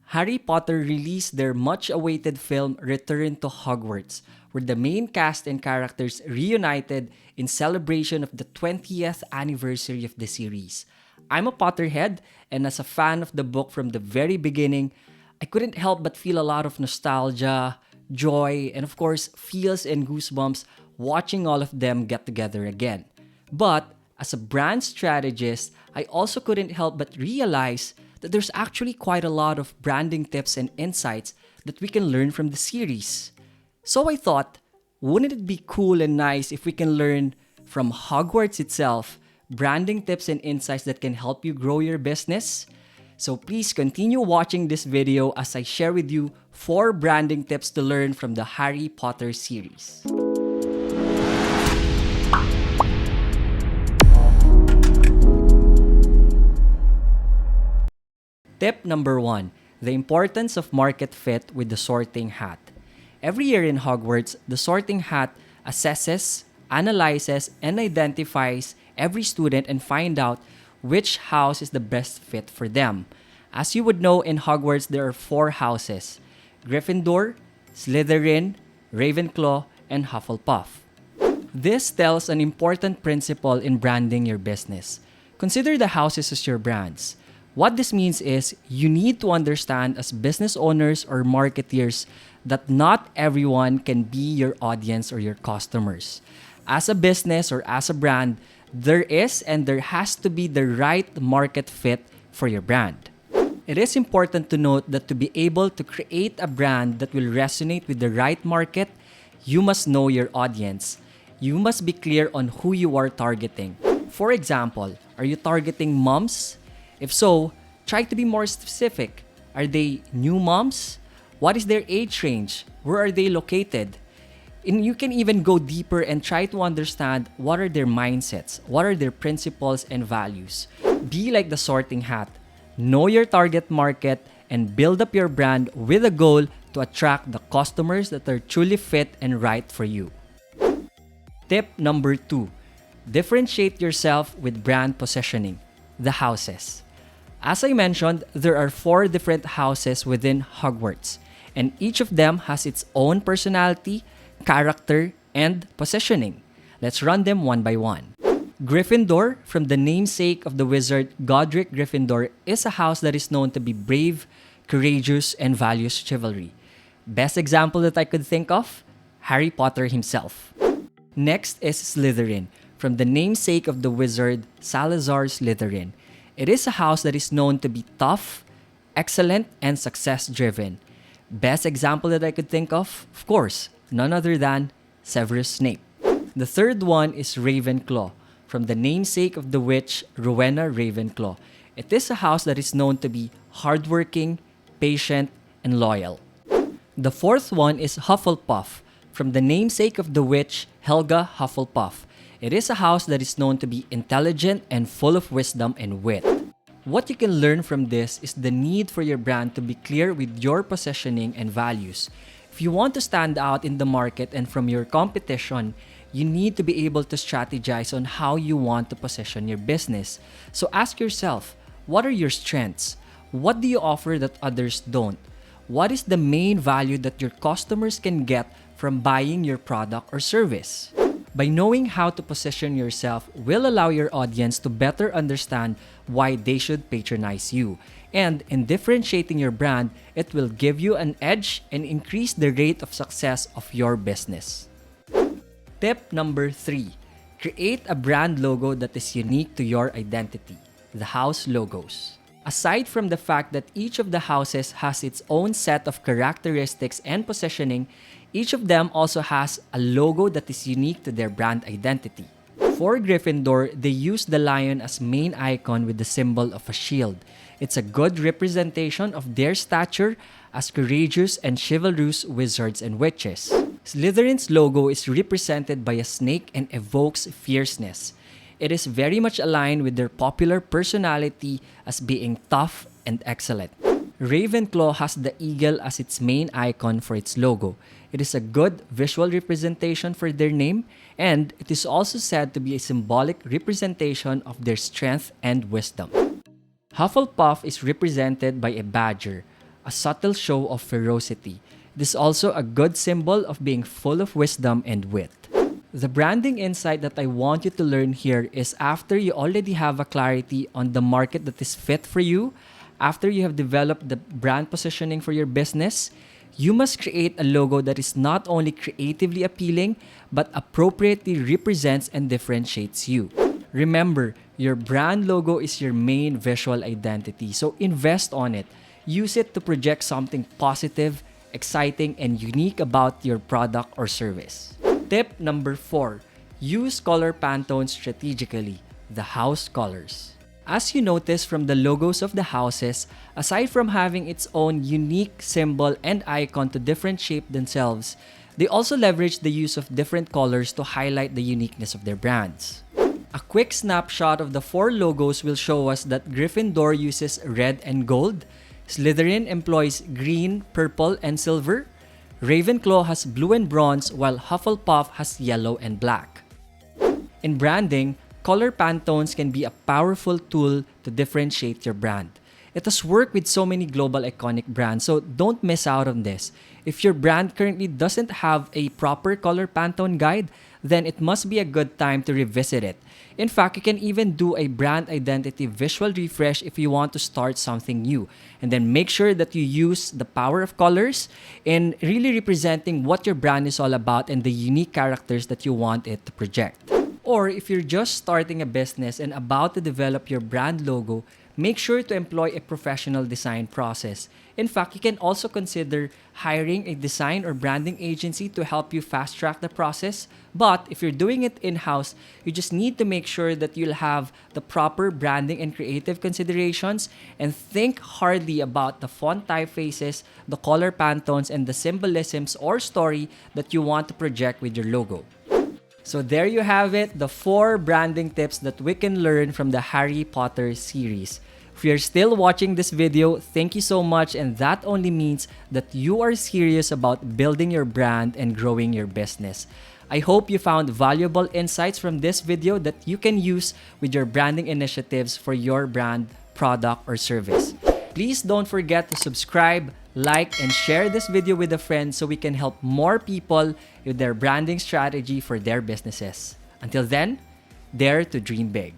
Harry Potter released their much-awaited film Return to Hogwarts, where the main cast and characters reunited in celebration of the 20th anniversary of the series. I'm a Potterhead, and as a fan of the book from the very beginning, I couldn't help but feel a lot of nostalgia, joy, and of course, feels and goosebumps watching all of them get together again. But as a brand strategist, I also couldn't help but realize that there's actually quite a lot of branding tips and insights that we can learn from the series. So I thought, wouldn't it be cool and nice if we can learn from Hogwarts itself branding tips and insights that can help you grow your business? So please continue watching this video as I share with you 4 branding tips to learn from the Harry Potter series. Tip number 1, the importance of market fit with the sorting hat. Every year in Hogwarts, the sorting hat assesses, analyzes, and identifies every student and find out which house is the best fit for them. As you would know, in Hogwarts, there are 4 houses: Gryffindor, Slytherin, Ravenclaw, and Hufflepuff. This tells an important principle in branding your business. Consider the houses as your brands. What this means is you need to understand as business owners or marketeers that not everyone can be your audience or your customers. As a business or as a brand, there is and there has to be the right market fit for your brand. It is important to note that to be able to create a brand that will resonate with the right market, you must know your audience. You must be clear on who you are targeting. For example, are you targeting moms? If so, try to be more specific. Are they new moms? What is their age range? Where are they located? And you can even go deeper and try to understand what are their mindsets, what are their principles and values. Be like the sorting hat. Know your target market and build up your brand with a goal to attract the customers that are truly fit and right for you. Tip number 2, differentiate yourself with brand positioning, the houses. As I mentioned, there are 4 different houses within Hogwarts, and each of them has its own personality, character, and positioning. Let's run them one by one. Gryffindor, from the namesake of the wizard Godric Gryffindor, is a house that is known to be brave, courageous, and values chivalry. Best example that I could think of? Harry Potter himself. Next is Slytherin, from the namesake of the wizard Salazar Slytherin. It is a house that is known to be tough, excellent, and success-driven. Best example that I could think of course, none other than Severus Snape. The third one is Ravenclaw, from the namesake of the witch Rowena Ravenclaw. It is a house that is known to be hardworking, patient, and loyal. The fourth one is Hufflepuff, from the namesake of the witch Helga Hufflepuff. It is a house that is known to be intelligent and full of wisdom and wit. What you can learn from this is the need for your brand to be clear with your positioning and values. If you want to stand out in the market and from your competition, you need to be able to strategize on how you want to position your business. So ask yourself, what are your strengths? What do you offer that others don't? What is the main value that your customers can get from buying your product or service? By knowing how to position yourself will allow your audience to better understand why they should patronize you. And in differentiating your brand, it will give you an edge and increase the rate of success of your business. Tip number 3, create a brand logo that is unique to your identity, the house logos. Aside from the fact that each of the houses has its own set of characteristics and positioning, each of them also has a logo that is unique to their brand identity. For Gryffindor, they use the lion as main icon with the symbol of a shield. It's a good representation of their stature as courageous and chivalrous wizards and witches. Slytherin's logo is represented by a snake and evokes fierceness. It is very much aligned with their popular personality as being tough and excellent. Ravenclaw has the eagle as its main icon for its logo. It is a good visual representation for their name, and it is also said to be a symbolic representation of their strength and wisdom. Hufflepuff is represented by a badger, a subtle show of ferocity. It is also a good symbol of being full of wisdom and wit. The branding insight that I want you to learn here is after you already have a clarity on the market that is fit for you, after you have developed the brand positioning for your business, you must create a logo that is not only creatively appealing, but appropriately represents and differentiates you. Remember, your brand logo is your main visual identity, so invest on it. Use it to project something positive, exciting, and unique about your product or service. Tip number 4. Use color Pantones strategically, the house colors. As you notice from the logos of the houses, aside from having its own unique symbol and icon to differentiate themselves, they also leverage the use of different colors to highlight the uniqueness of their brands. A quick snapshot of the 4 logos will show us that Gryffindor uses red and gold, Slytherin employs green, purple, and silver, Ravenclaw has blue and bronze, while Hufflepuff has yellow and black. In branding, color Pantones can be a powerful tool to differentiate your brand. It has worked with so many global iconic brands, so don't miss out on this. If your brand currently doesn't have a proper color Pantone guide, then it must be a good time to revisit it. In fact, you can even do a brand identity visual refresh if you want to start something new. And then make sure that you use the power of colors in really representing what your brand is all about and the unique characters that you want it to project. Or if you're just starting a business and about to develop your brand logo, make sure to employ a professional design process. In fact, you can also consider hiring a design or branding agency to help you fast track the process. But if you're doing it in-house, you just need to make sure that you'll have the proper branding and creative considerations and think hardly about the font typefaces, the color Pantones, and the symbolisms or story that you want to project with your logo. So there you have it, the 4 branding tips that we can learn from the Harry Potter series. If you're still watching this video, thank you so much, and that only means that you are serious about building your brand and growing your business. I hope you found valuable insights from this video that you can use with your branding initiatives for your brand, product, or service. Please don't forget to subscribe, like, and share this video with a friend so we can help more people with their branding strategy for their businesses. Until then, dare to dream big.